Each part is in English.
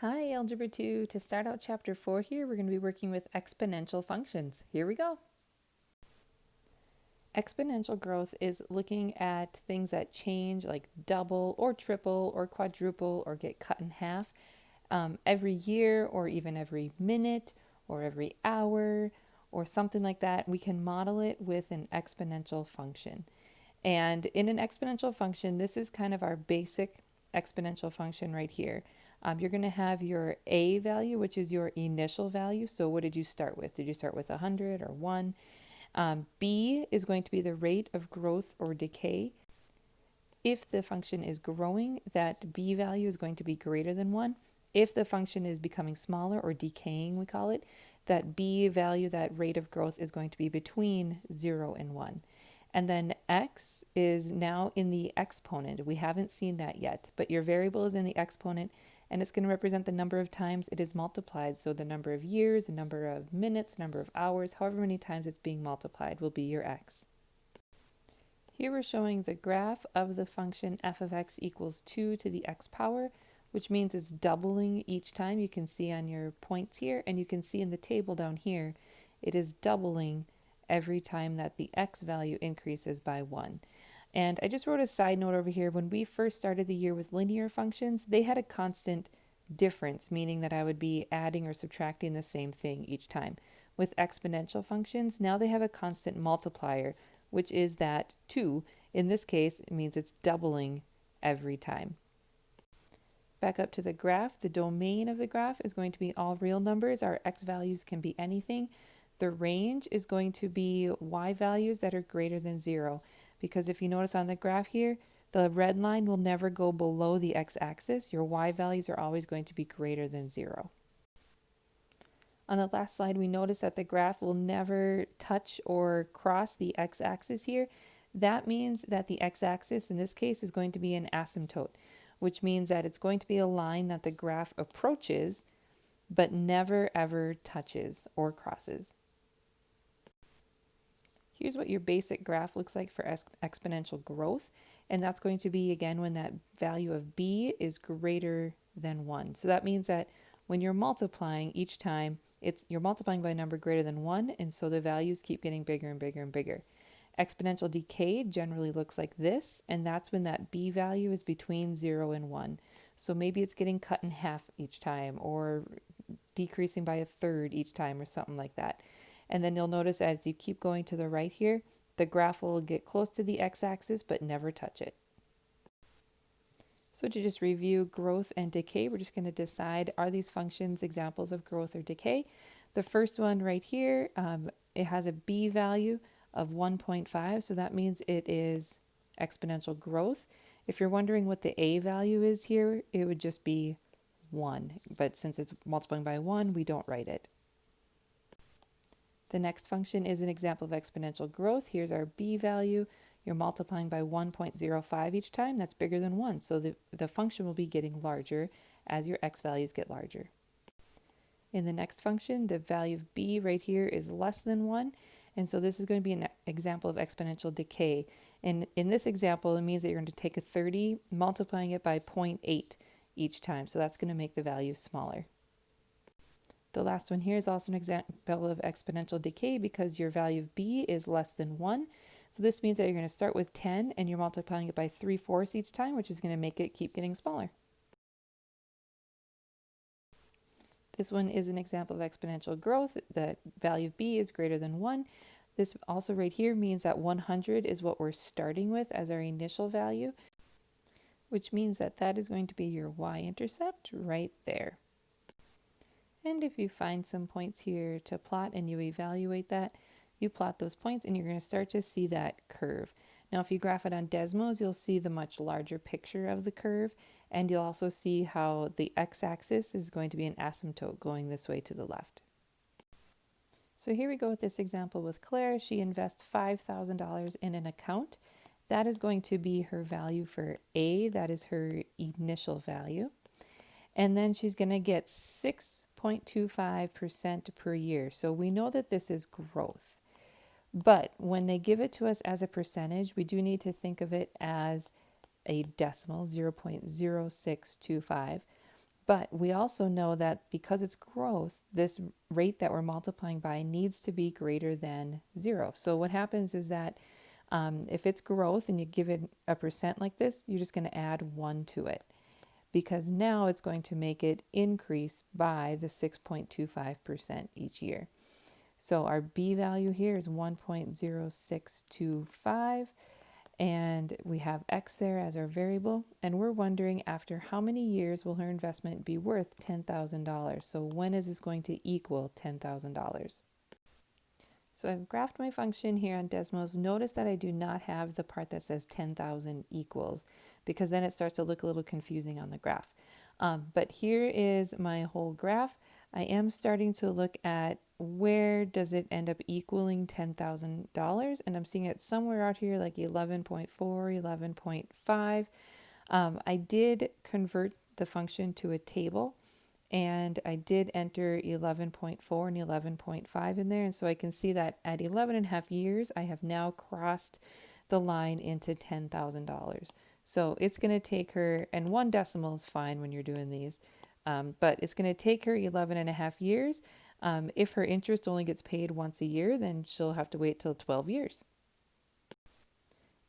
Hi, Algebra 2. To start out Chapter 4 here, we're going to be working with exponential functions. Here we go. Exponential growth is looking at things that change, like double or triple or quadruple or get cut in half every year or even every minute or every hour or something like that. We can model it with an exponential function. And in an exponential function, this is kind of our basic exponential function right here. You're going to have your a value, which is your initial value. So what did you start with? Did you start with 100 or 1? B is going to be the rate of growth or decay. If the function is growing, that b value is going to be greater than 1. If the function is becoming smaller or decaying, we call it, that b value, that rate of growth, is going to be between 0 and 1. And then x is now in the exponent. We haven't seen that yet, but your variable is in the exponent, and it's going to represent the number of times it is multiplied. So the number of years, the number of minutes, the number of hours, however many times it's being multiplied will be your x. Here we're showing the graph of the function f of x equals 2 to the x power, which means it's doubling each time. You can see on your points here, and you can see in the table down here, it is doubling every time that the x value increases by 1. And I just wrote a side note over here. When we first started the year with linear functions, they had a constant difference, meaning that I would be adding or subtracting the same thing each time. With exponential functions, now they have a constant multiplier, which is that 2. In this case, it means it's doubling every time. Back up to the graph, the domain of the graph is going to be all real numbers. Our x values can be anything. The range is going to be y values that are greater than 0. Because if you notice on the graph here, the red line will never go below the x-axis. Your y values are always going to be greater than 0. On the last slide, we notice that the graph will never touch or cross the x-axis here. That means that the x-axis in this case is going to be an asymptote, which means that it's going to be a line that the graph approaches but never ever touches or crosses. Here's what your basic graph looks like for exponential growth, and that's going to be, again, when that value of b is greater than 1. So that means that when you're multiplying each time, you're multiplying by a number greater than 1, and so the values keep getting bigger and bigger and bigger. Exponential decay generally looks like this, and that's when that b value is between 0 and 1. So maybe it's getting cut in half each time, or decreasing by a third each time, or something like that. And then you'll notice as you keep going to the right here, the graph will get close to the x-axis but never touch it. So to just review growth and decay, we're just going to decide, are these functions examples of growth or decay? The first one right here, it has a b value of 1.5, so that means it is exponential growth. If you're wondering what the a value is here, it would just be 1, but since it's multiplying by 1, we don't write it. The next function is an example of exponential growth. Here's our b value. You're multiplying by 1.05 each time. That's bigger than 1. So the function will be getting larger as your x values get larger. In the next function, the value of b right here is less than 1. And so this is going to be an example of exponential decay. And in this example, it means that you're going to take a 30, multiplying it by 0.8 each time. So that's going to make the value smaller. The last one here is also an example of exponential decay because your value of b is less than 1. So this means that you're going to start with 10 and you're multiplying it by 3/4 each time, which is going to make it keep getting smaller. This one is an example of exponential growth. The value of b is greater than 1. This also right here means that 100 is what we're starting with as our initial value, which means that that is going to be your y-intercept right there. And if you find some points here to plot and you evaluate that, you plot those points and you're going to start to see that curve. Now, if you graph it on Desmos, you'll see the much larger picture of the curve, and you'll also see how the x-axis is going to be an asymptote going this way to the left. So here we go with this example with Claire. She invests $5,000 in an account. That is going to be her value for a, that is her initial value. And then she's going to get 6.25% per year. So we know that this is growth. But when they give it to us as a percentage, we do need to think of it as a decimal, 0.0625. But we also know that because it's growth, this rate that we're multiplying by needs to be greater than 0. So what happens is that if it's growth and you give it a percent like this, you're just going to add 1 to it, because now it's going to make it increase by the 6.25% each year. So our B value here is 1.0625, and we have X there as our variable, and we're wondering after how many years will her investment be worth $10,000. So when is this going to equal $10,000? So I've graphed my function here on Desmos. Notice that I do not have the part that says 10,000 equals, because then it starts to look a little confusing on the graph. But here is my whole graph. I am starting to look at where does it end up equaling $10,000, and I'm seeing it somewhere out here like 11.4, 11.5. I did convert the function to a table, and I did enter 11.4 and 11.5 in there, and so I can see that at 11 and a half years I have now crossed the line into $10,000. So it's going to take her, and 1 decimal is fine when you're doing these, but it's going to take her 11 and a half years. If her interest only gets paid once a year, then she'll have to wait till 12 years.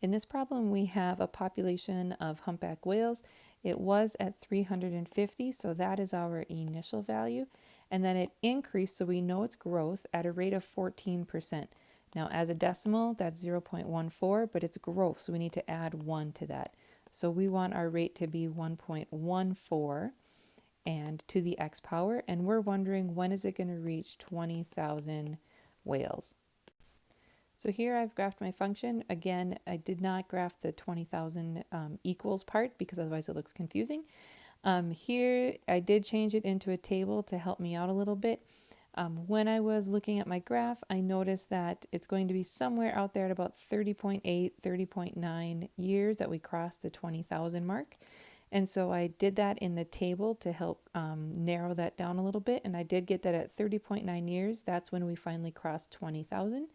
In this problem, we have a population of humpback whales. It was at 350, so that is our initial value. And then it increased, so we know it's growth, at a rate of 14%. Now, as a decimal, that's 0.14, but it's growth, so we need to add 1 to that. So we want our rate to be 1.14 and to the x power, and we're wondering when is it going to reach 20,000 whales. So here I've graphed my function. Again, I did not graph the 20,000 equals part because otherwise it looks confusing. Here I did change it into a table to help me out a little bit. When I was looking at my graph, I noticed that it's going to be somewhere out there at about 30.8, 30.9 years that we crossed the 20,000 mark. And so I did that in the table to help narrow that down a little bit. And I did get that at 30.9 years. That's when we finally crossed 20,000.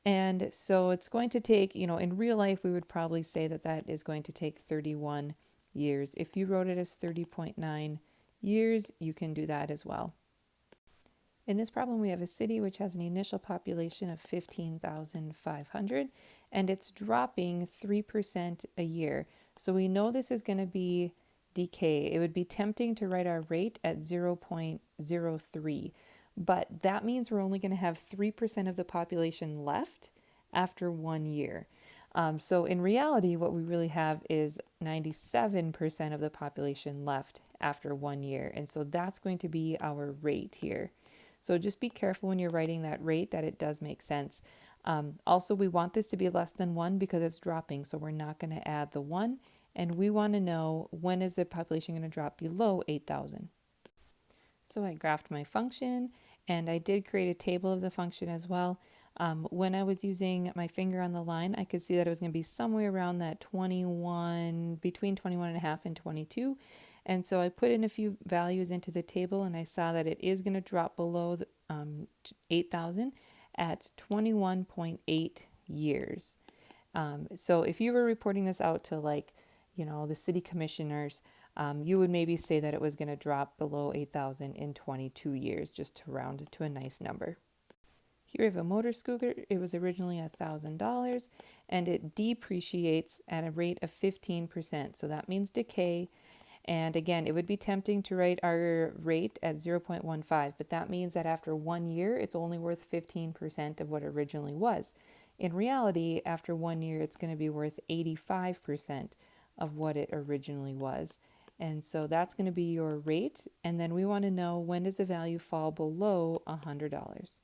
And so it's going to take, in real life, we would probably say that that is going to take 31 years. If you wrote it as 30.9 years, you can do that as well. In this problem, we have a city which has an initial population of 15,500, and it's dropping 3% a year. So we know this is going to be decay. It would be tempting to write our rate at 0.03. But that means we're only going to have 3% of the population left after 1 year. So in reality, what we really have is 97% of the population left after 1 year. And so that's going to be our rate here. So just be careful when you're writing that rate that it does make sense. Also, we want this to be less than 1 because it's dropping. So we're not going to add the 1. And we want to know when is the population going to drop below 8,000. So I graphed my function, and I did create a table of the function as well. When I was using my finger on the line, I could see that it was going to be somewhere around that 21, between 21 and a half and 22. And so I put in a few values into the table, and I saw that it is going to drop below the, 8,000 at 21.8 years. So if you were reporting this out to the city commissioners, you would maybe say that it was going to drop below 8,000 in 22 years, just to round it to a nice number. Here we have a motor scooter. It was originally $1,000, and it depreciates at a rate of 15%. So that means decay. And again, it would be tempting to write our rate at 0.15, but that means that after 1 year, it's only worth 15% of what it originally was. In reality, after 1 year, it's going to be worth 85% of what it originally was. And so that's going to be your rate. And then we want to know, when does the value fall below $100?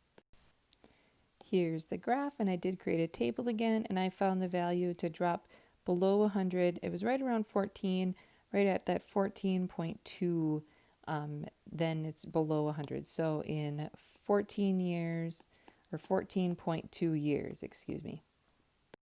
Here's the graph, and I did create a table again, and I found the value to drop below 100. It was right around 14, right at that 14.2, then it's below 100. So in 14 years, or 14.2 years, excuse me.